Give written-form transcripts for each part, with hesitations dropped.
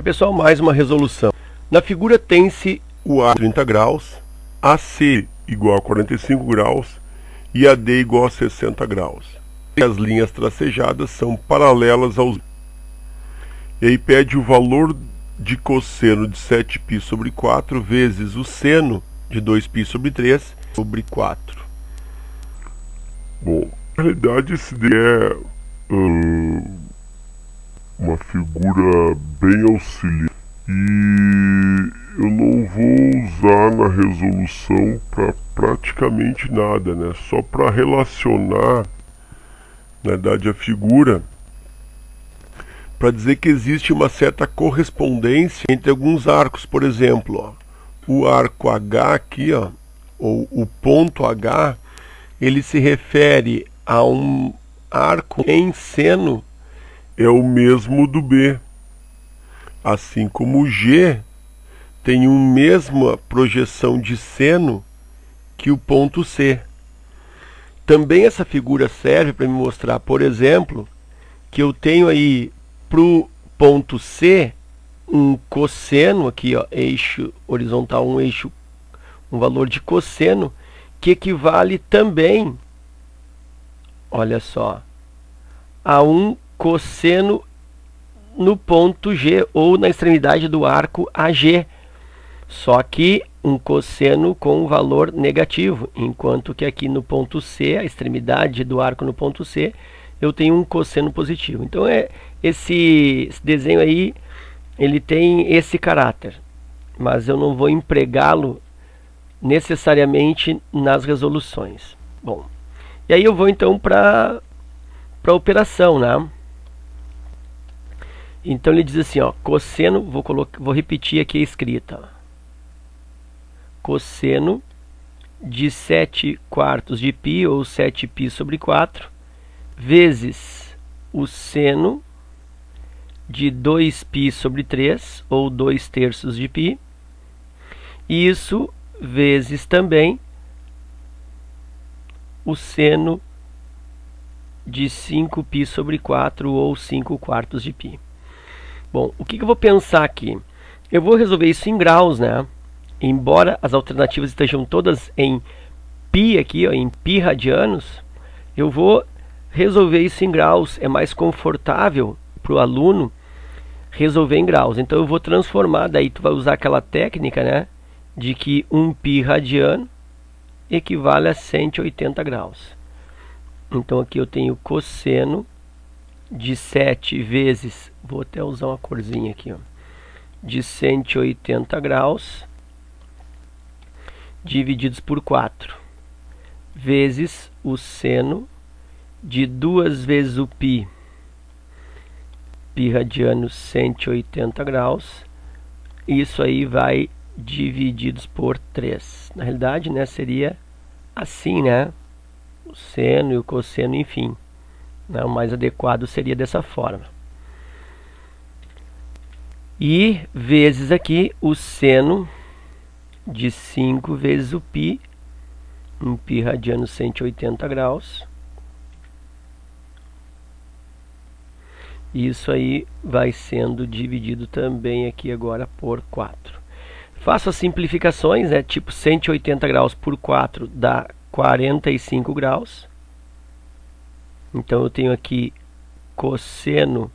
Pessoal, mais uma resolução. Na figura tem-se o A 30 graus, AC igual a 45 graus e AD igual a 60 graus. E as linhas tracejadas são paralelas aos... E aí pede o valor de cosseno de 7π sobre 4 vezes o seno de 2π sobre 3 sobre 4. Bom, na realidade esse é uma figura bem auxiliar e eu não vou usar na resolução para praticamente nada, né? Só para relacionar, na verdade, a figura, para dizer que existe uma certa correspondência entre alguns arcos. Por exemplo, ó, o arco H aqui, ó, ou o ponto H, ele se refere a um arco em seno, é o mesmo do B. Assim como o G tem a mesma projeção de seno que o ponto C. Também essa figura serve para me mostrar, por exemplo, que eu tenho aí para o ponto C um cosseno aqui, ó, eixo horizontal, um valor de cosseno que equivale também, olha só, a um cosseno no ponto G ou na extremidade do arco AG, só que um cosseno com um valor negativo, enquanto que aqui no ponto C, a extremidade do arco no ponto C, eu tenho um cosseno positivo. Então esse desenho aí, ele tem esse caráter, mas eu não vou empregá-lo necessariamente nas resoluções. Bom, e aí eu vou então para a operação, né? Então ele diz assim, ó, cosseno, vou repetir aqui a escrita, ó. Cosseno de 7/4 de π, ou 7π sobre 4, vezes o seno de 2π sobre 3, ou 2/3 de π, isso vezes também o seno de 5π sobre 4, ou 5/4 de π. Bom, o que eu vou pensar aqui? Eu vou resolver isso em graus, né? Embora as alternativas estejam todas em π aqui, ó, em π radianos, eu vou resolver isso em graus. É mais confortável para o aluno resolver em graus. Então eu vou transformar, daí tu vai usar aquela técnica, né, de que 1π radiano equivale a 180 graus. Então aqui eu tenho cosseno de 7 vezes, vou até usar uma corzinha aqui, ó, de 180 graus divididos por 4, vezes o seno de 2 vezes o π radiano 180 graus, isso aí vai divididos por 3. Na realidade, né, seria assim, né, o seno e o cosseno, enfim, né, o mais adequado seria dessa forma. E vezes aqui o seno de 5 vezes o π, um π radiano 180 graus. Isso aí vai sendo dividido também aqui agora por 4. Faço as simplificações, né? Tipo 180 graus por 4 dá 45 graus. Então eu tenho aqui cosseno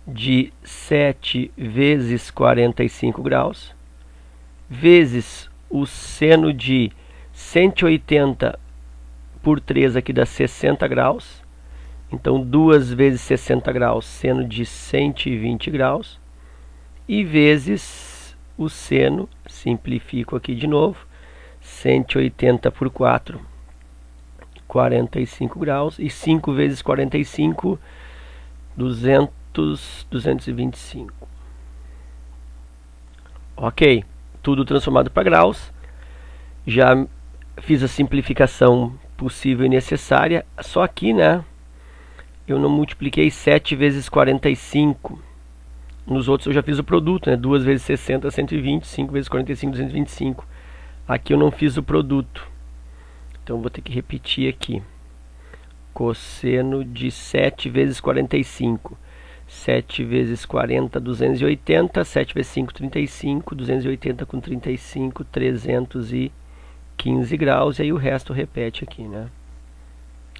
de 7 vezes 45 graus, vezes o seno de 180 por 3 aqui dá 60 graus. Então 2 vezes 60 graus, seno de 120 graus, e vezes o seno, simplifico aqui de novo, 180 por 4, 45 graus, e 5 vezes 45, 225. Ok, tudo transformado para graus. Já fiz a simplificação possível e necessária, só aqui, né, eu não multipliquei 7 vezes 45. Nos outros eu já fiz o produto, né? 2 vezes 60, 120, 5 vezes 45, 225. Aqui eu não fiz o produto. Então vou ter que repetir aqui. Cosseno de 7 vezes 45. 7 vezes 40, 280. 7 vezes 5, 35. 280 com 35, 315 graus. E aí o resto repete aqui, né?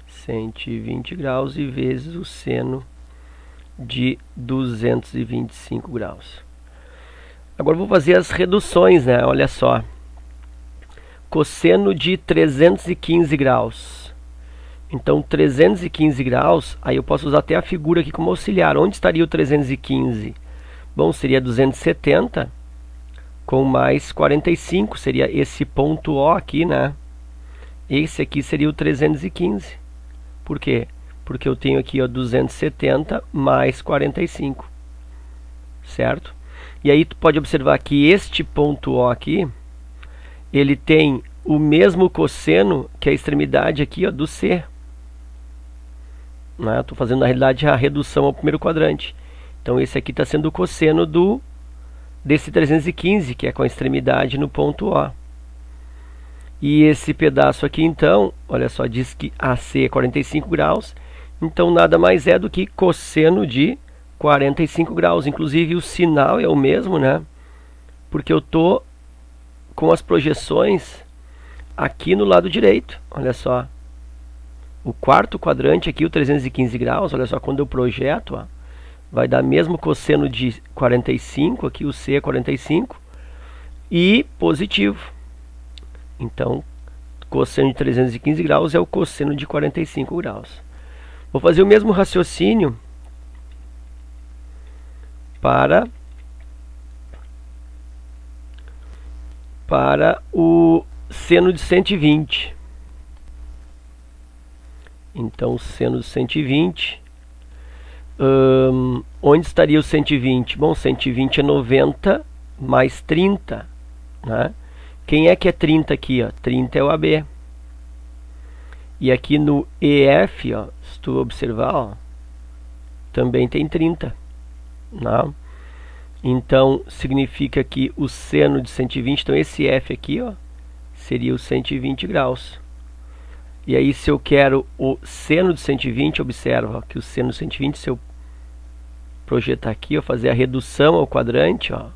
120 graus e vezes o seno de 225 graus. Agora vou fazer as reduções, né? Olha só. Cosseno de 315 graus. Então, 315 graus, aí eu posso usar até a figura aqui como auxiliar. Onde estaria o 315? Bom, seria 270 com mais 45. Seria esse ponto O aqui, né? Esse aqui seria o 315. Por quê? Porque eu tenho aqui, ó, 270 mais 45. Certo? E aí tu pode observar que este ponto O aqui, ele tem o mesmo cosseno que a extremidade aqui, ó, do C. Estou fazendo na realidade a redução ao primeiro quadrante. Então esse aqui está sendo o cosseno desse 315, que é com a extremidade no ponto O. E esse pedaço aqui então, olha só, diz que AC é 45 graus. Então nada mais é do que cosseno de 45 graus. Inclusive o sinal é o mesmo, né? Porque eu estou com as projeções aqui no lado direito. Olha só. O quarto quadrante aqui, o 315 graus, olha só, quando eu projeto, ó, vai dar mesmo cosseno de 45, aqui o C é 45, e positivo. Então, cosseno de 315 graus é o cosseno de 45 graus. Vou fazer o mesmo raciocínio para o seno de 120. Então, seno de 120, onde estaria o 120? Bom, 120 é 90 mais 30, né? Quem é que é 30 aqui? Ó? 30 é o AB. E aqui no EF, ó, se tu observar, ó, também tem 30. Né? Então, significa que o seno de 120, então esse F aqui, ó, seria os 120 graus. E aí, se eu quero o seno de 120, observa, ó, que o seno de 120, se eu projetar aqui, ó, fazer a redução ao quadrante, ó,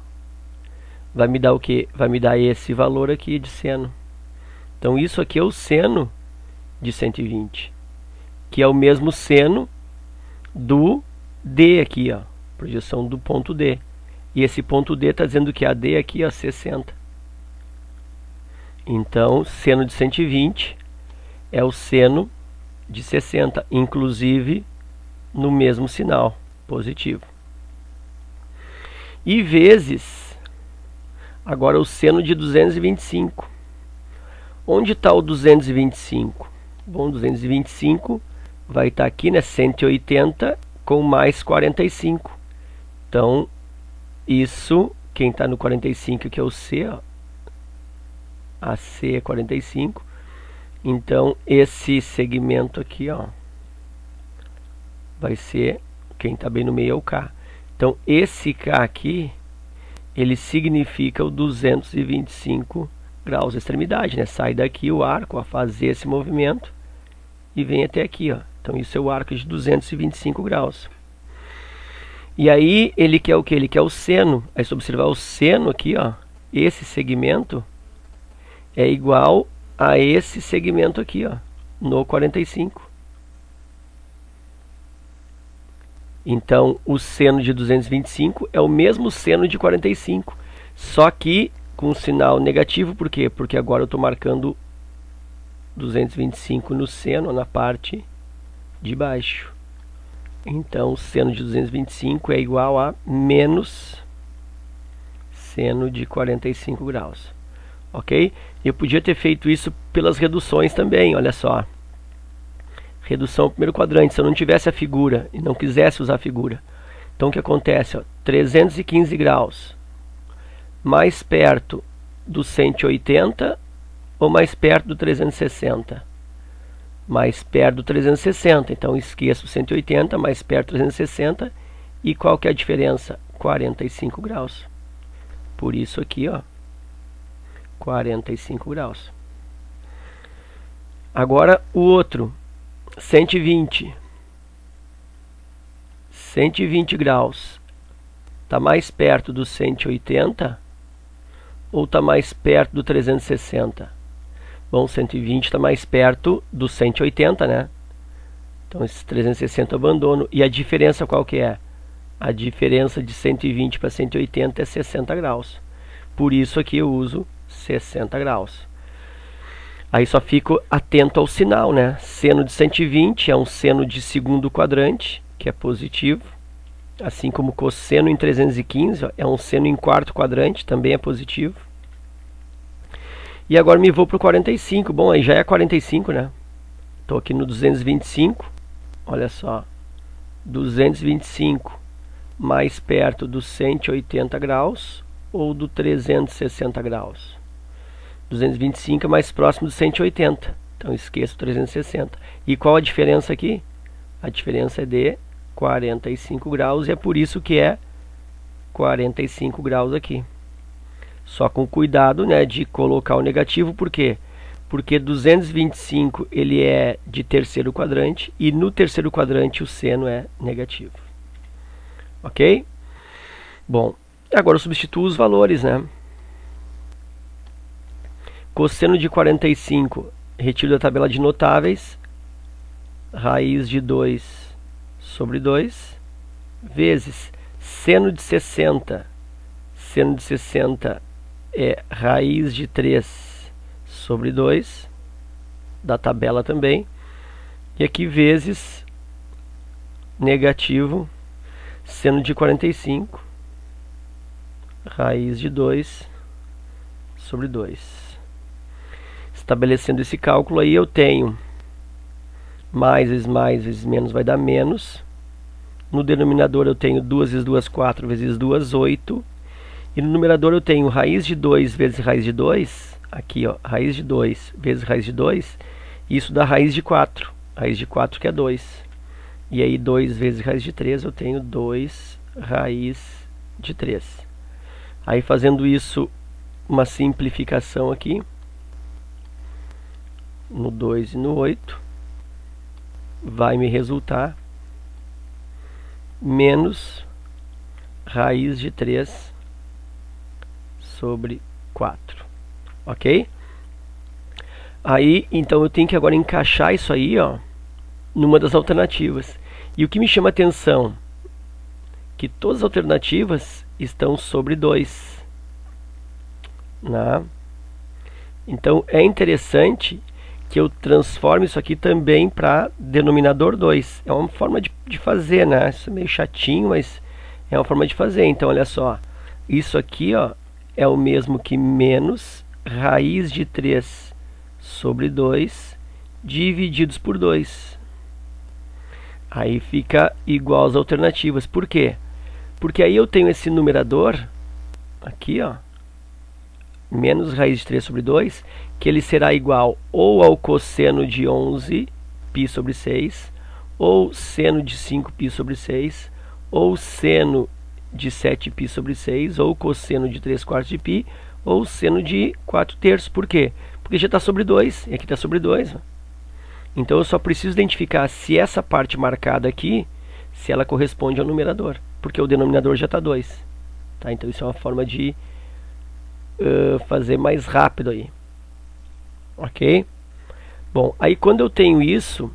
vai me dar o quê? Vai me dar esse valor aqui de seno. Então, isso aqui é o seno de 120, que é o mesmo seno do D aqui, ó, projeção do ponto D. E esse ponto D está dizendo que a D aqui é 60. Então, seno de 120 é o seno de 60, inclusive no mesmo sinal, positivo. E vezes, agora o seno de 225. Onde está o 225? Bom, 225 vai estar aqui, né? 180 com mais 45. Então, isso, quem está no 45, que é o C, ó, AC é 45. Então, esse segmento aqui, ó, vai ser, quem está bem no meio é o K. Então, esse K aqui, ele significa o 225 graus de extremidade, né? Sai daqui o arco a fazer esse movimento e vem até aqui, ó. Então, isso é o arco de 225 graus. E aí, ele quer o que? Ele quer o seno. Aí, se observar o seno aqui, ó, esse segmento é igual a esse segmento aqui, ó, no 45. Então, o seno de 225 é o mesmo seno de 45, só que com sinal negativo. Por quê? Porque agora eu estou marcando 225 no seno, na parte de baixo. Então, o seno de 225 é igual a menos seno de 45 graus. Ok? Eu podia ter feito isso pelas reduções também, olha só. Redução ao primeiro quadrante, se eu não tivesse a figura e não quisesse usar a figura. Então o que acontece? Ó, 315 graus, mais perto do 180 ou mais perto do 360? Mais perto do 360, então esqueço o 180, mais perto do 360. E qual que é a diferença? 45 graus. Por isso aqui, ó, 45 graus. Agora o outro, 120. 120 graus está mais perto do 180 ou está mais perto do 360? Bom, 120 está mais perto do 180, né? Então esse 360 eu abandono. E a diferença qual que é? A diferença de 120 para 180 é 60 graus. Por isso aqui eu uso 60 graus. Aí só fico atento ao sinal, né? Seno de 120 é um seno de segundo quadrante, que é positivo. Assim como cosseno em 315 ó, é um seno em quarto quadrante, também é positivo. E agora me vou para o 45. Bom, aí já é 45, né? Estou aqui no 225. Olha só. 225 mais perto do 180 graus ou do 360 graus? 225 é mais próximo do 180. Então esqueço 360. E qual a diferença aqui? A diferença é de 45 graus e é por isso que é 45 graus aqui. Só com cuidado, né, de colocar o negativo. Por quê? Porque 225 ele é de terceiro quadrante e no terceiro quadrante o seno é negativo. Ok? Bom, agora eu substituo os valores, né? Cosseno de 45, retiro da tabela de notáveis, raiz de 2 sobre 2, vezes seno de 60. Seno de 60 é raiz de 3 sobre 2, da tabela também. E aqui vezes negativo seno de 45, raiz de 2 sobre 2. Estabelecendo esse cálculo aí, eu tenho mais vezes menos vai dar menos. No denominador eu tenho 2 vezes 2, 4 vezes 2, 8. E no numerador eu tenho raiz de 2 vezes raiz de 2. Aqui, ó, raiz de 2 vezes raiz de 2. Isso dá raiz de 4. Raiz de 4 que é 2. E aí 2 vezes raiz de 3 eu tenho 2 raiz de 3. Aí fazendo isso, uma simplificação aqui. No 2 e no 8. Vai me resultar menos raiz de 3 sobre 4. Ok? Aí, então eu tenho que agora encaixar isso aí, ó, numa das alternativas. E o que me chama a atenção que todas as alternativas estão sobre 2. Né? Então é interessante que eu transforme isso aqui também para denominador 2. É uma forma de fazer, né? Isso é meio chatinho, mas é uma forma de fazer. Então olha só, isso aqui, ó, é o mesmo que menos raiz de 3 sobre 2 divididos por 2. Aí fica igual às alternativas. Por quê? Porque aí eu tenho esse numerador aqui, ó, menos raiz de 3 sobre 2, que ele será igual ou ao cosseno de 11 π sobre 6, ou seno de 5 π sobre 6, ou seno de 7 π sobre 6, ou cosseno de 3/4 de π, ou seno de 4/3. Por quê? Porque já está sobre 2, e aqui está sobre 2. Então eu só preciso identificar se essa parte marcada aqui, se ela corresponde ao numerador, porque o denominador já está 2. Tá? Então isso é uma forma de fazer mais rápido aí. Ok? Bom, aí quando eu tenho isso,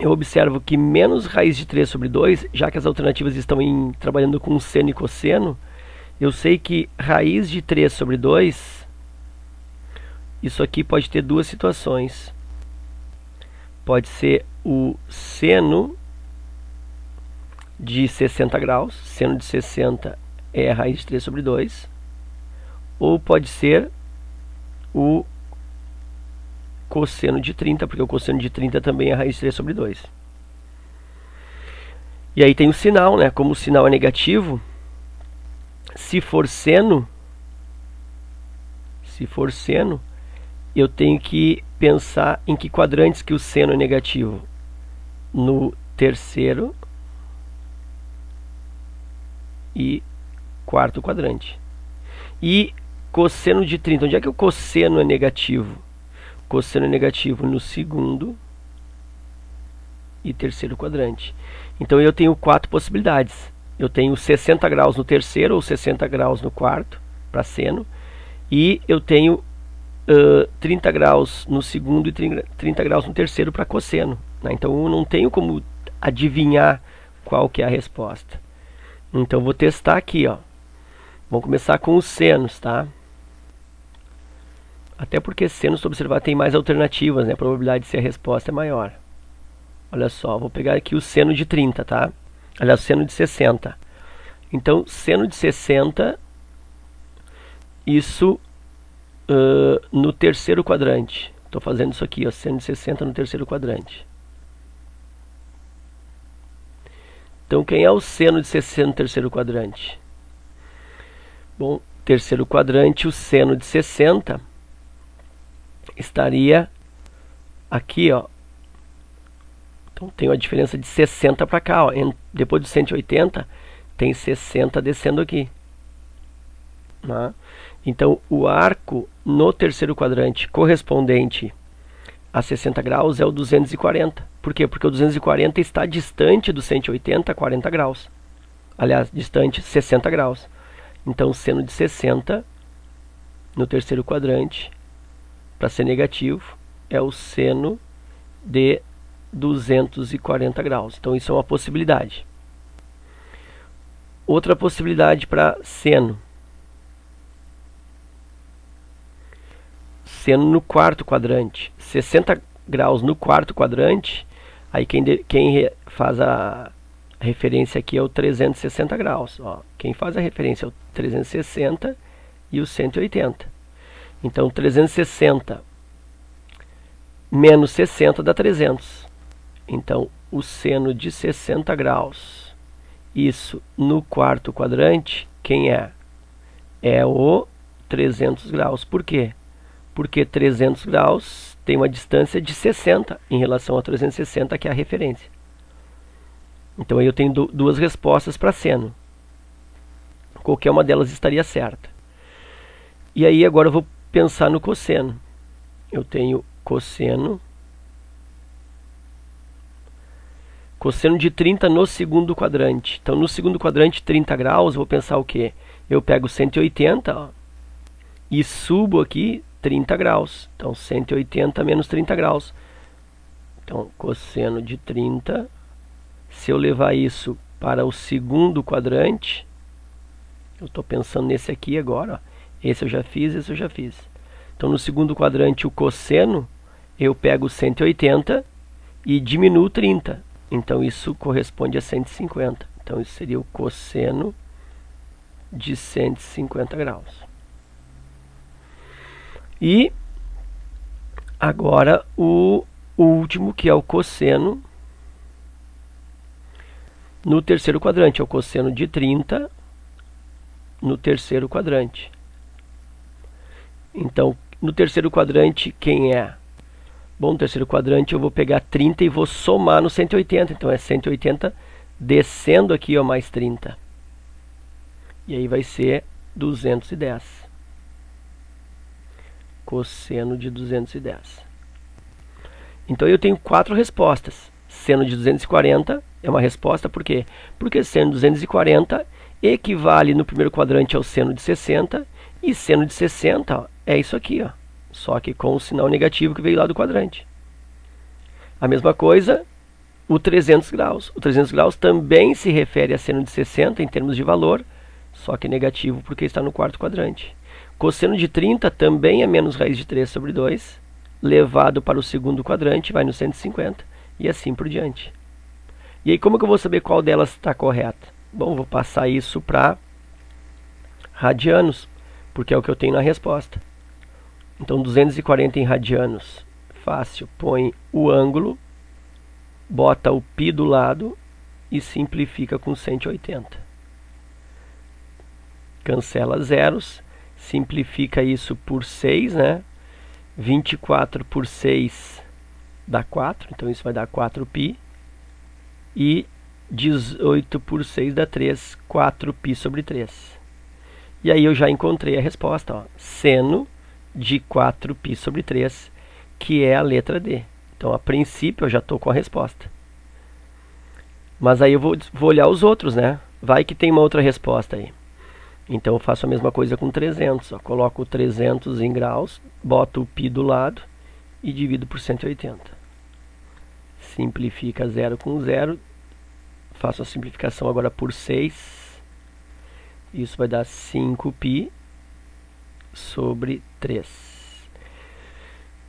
eu observo que menos raiz de 3 sobre 2, já que as alternativas estão trabalhando com seno e cosseno, eu sei que raiz de 3 sobre 2, isso aqui pode ter duas situações. Pode ser o seno de 60 graus, seno de 60 é a raiz de 3 sobre 2, ou pode ser o cosseno de 30, porque o cosseno de 30 também é a raiz de 3 sobre 2. E aí tem o sinal, né? Como o sinal é negativo, se for seno, eu tenho que pensar em que quadrantes que o seno é negativo. No terceiro e quarto quadrante. E cosseno de 30, onde é que o cosseno é negativo? Cosseno é negativo no segundo e terceiro quadrante. Então eu tenho 4 possibilidades. Eu tenho 60 graus no terceiro ou 60 graus no quarto, para seno, e eu tenho 30 graus no segundo e 30 graus no terceiro para cosseno, né? Então eu não tenho como adivinhar qual que é a resposta. Então vou testar aqui, ó. Vamos começar com os senos, tá? Até porque seno, se observar, tem mais alternativas, né? A probabilidade de ser a resposta é maior. Olha só, vou pegar aqui o seno de 30, tá? Aliás, o seno de 60. Então, seno de 60, isso no terceiro quadrante. Estou fazendo isso aqui, ó, seno de 60 no terceiro quadrante. Então, quem é o seno de 60 no terceiro quadrante? Bom, terceiro quadrante, o seno de 60 estaria aqui, ó. Então, tem a diferença de 60 para cá, ó. Depois de 180, tem 60 descendo aqui. Né? Então, o arco no terceiro quadrante correspondente a 60 graus é o 240. Por quê? Porque o 240 está distante do 180 a 40 graus. Aliás, distante 60 graus. Então, o seno de 60 no terceiro quadrante, para ser negativo, é o seno de 240 graus. Então, isso é uma possibilidade. Outra possibilidade para seno. Seno no quarto quadrante. 60 graus no quarto quadrante. Aí quem faz a referência aqui é o 360 graus. Ó. Quem faz a referência é o 360 e o 180. Então 360 menos 60 dá 300. Então o seno de 60 graus, isso no quarto quadrante, quem é? É o 300 graus. Por quê? Porque 300 graus tem uma distância de 60 em relação a 360, que é a referência. Então aí eu tenho duas respostas para seno. Qualquer uma delas estaria certa. E aí agora eu vou pensar no cosseno. Eu tenho cosseno. Cosseno de 30 no segundo quadrante. Então no segundo quadrante, 30 graus, eu vou pensar o quê? Eu pego 180, ó, e subo aqui 30 graus. Então 180 menos 30 graus. Então cosseno de 30, se eu levar isso para o segundo quadrante, eu estou pensando nesse aqui agora, ó. Esse eu já fiz, esse eu já fiz. Então no segundo quadrante, o cosseno, eu pego 180 e diminuo 30. Então isso corresponde a 150. Então isso seria o cosseno de 150 graus. E agora o último, que é o cosseno no terceiro quadrante. É o cosseno de 30 no terceiro quadrante. Então, no terceiro quadrante, quem é? Bom, no terceiro quadrante eu vou pegar 30 e vou somar no 180. Então é 180 descendo aqui, ó, mais 30. E aí vai ser 210. Cosseno de 210. Então eu tenho 4 respostas. Seno de 240 é uma resposta, por quê? Porque seno de 240 equivale no primeiro quadrante ao seno de 60, e seno de 60, ó, é isso aqui, ó, só que com o sinal negativo que veio lá do quadrante. A mesma coisa, o 300 graus. O 300 graus também se refere a seno de 60 em termos de valor, só que negativo porque está no quarto quadrante. Cosseno de 30 também é menos raiz de 3 sobre 2, levado para o segundo quadrante, vai no 150, e assim por diante. E aí como que eu vou saber qual delas está correta? Bom, vou passar isso para radianos, porque é o que eu tenho na resposta. Então 240 em radianos, fácil, põe o ângulo, bota o π do lado e simplifica com 180. Cancela zeros, simplifica isso por 6, né? 24 por 6 dá 4, então isso vai dar 4π. E 18 por 6 dá 3, 4π sobre 3. E aí eu já encontrei a resposta, ó, seno de 4π sobre 3, que é a letra D. Então, a princípio, eu já estou com a resposta. Mas aí eu vou olhar os outros, né? Vai que tem uma outra resposta aí. Então eu faço a mesma coisa com 300. Ó. Coloco 300 em graus, boto o π do lado e divido por 180. Simplifica 0 com 0. Faço a simplificação agora por 6. Isso vai dar 5π sobre 3.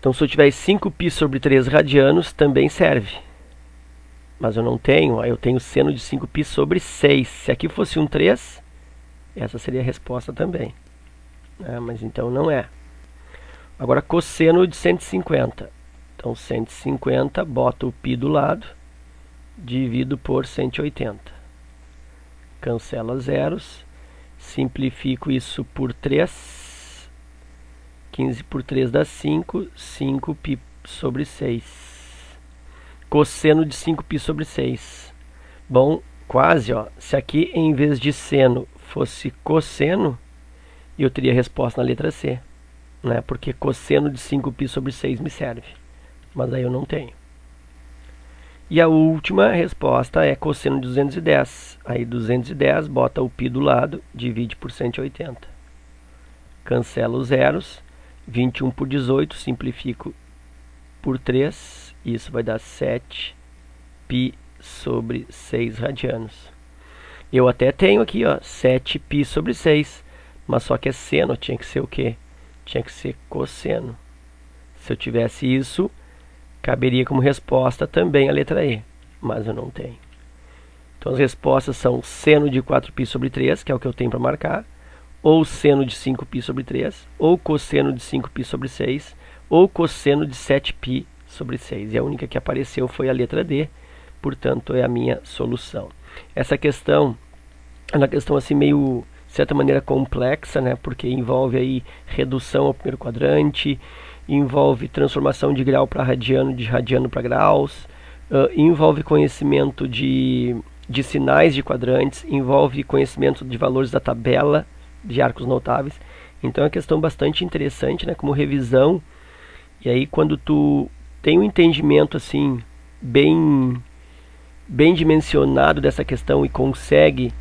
Então se eu tiver 5π sobre 3 radianos, também serve. Mas eu não tenho, eu tenho seno de 5π sobre 6. Se aqui fosse um 3, essa seria a resposta também. Mas então não é. Agora cosseno de 150. Então 150, boto o π do lado, divido por 180. Cancela zeros. Simplifico isso por 3. 15 por 3 dá 5. 5π sobre 6. Cosseno de 5π sobre 6. Bom, quase, ó. Se aqui em vez de seno fosse cosseno, eu teria a resposta na letra C, né? Porque cosseno de 5π sobre 6 me serve. Mas aí eu não tenho. E a última resposta é cosseno de 210. Aí 210, bota o π do lado, divide por 180. Cancela os zeros. 21 por 18, simplifico por 3. Isso vai dar 7π sobre 6 radianos. Eu até tenho aqui, ó, 7π sobre 6. Mas só que é seno, tinha que ser o quê? Tinha que ser cosseno. Se eu tivesse isso, caberia como resposta também a letra E. Mas eu não tenho. Então as respostas são seno de 4π sobre 3, que é o que eu tenho para marcar. Ou seno de 5π sobre 3. Ou cosseno de 5π sobre 6. Ou cosseno de 7π sobre 6. E a única que apareceu foi a letra D. Portanto, é a minha solução. Essa questão é uma questão assim meio, de certa maneira, complexa, né? Porque envolve aí redução ao primeiro quadrante, envolve transformação de grau para radiano, de radiano para graus, envolve conhecimento de sinais de quadrantes, envolve conhecimento de valores da tabela de arcos notáveis. Então é uma questão bastante interessante, né? Como revisão. E aí quando tu tem um entendimento assim bem dimensionado dessa questão e consegue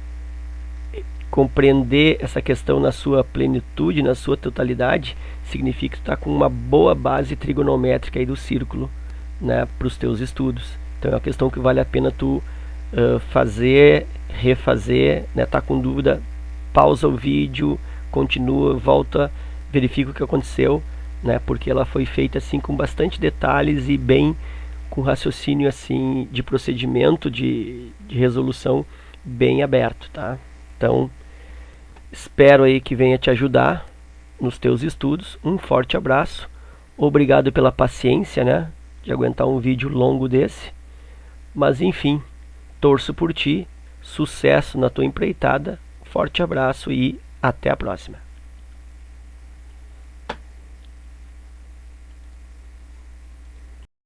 compreender essa questão na sua plenitude, na sua totalidade, significa que tu está com uma boa base trigonométrica aí do círculo, né, para os teus estudos. Então é uma questão que vale a pena tu fazer, refazer, né, tá com dúvida, pausa o vídeo, continua, volta, verifica o que aconteceu, né, porque ela foi feita assim com bastante detalhes e bem com raciocínio assim de procedimento de resolução bem aberto, tá? Então espero aí que venha te ajudar nos teus estudos. Um forte abraço, obrigado pela paciência, né, de aguentar um vídeo longo desse, mas enfim, torço por ti, sucesso na tua empreitada, forte abraço e até a próxima.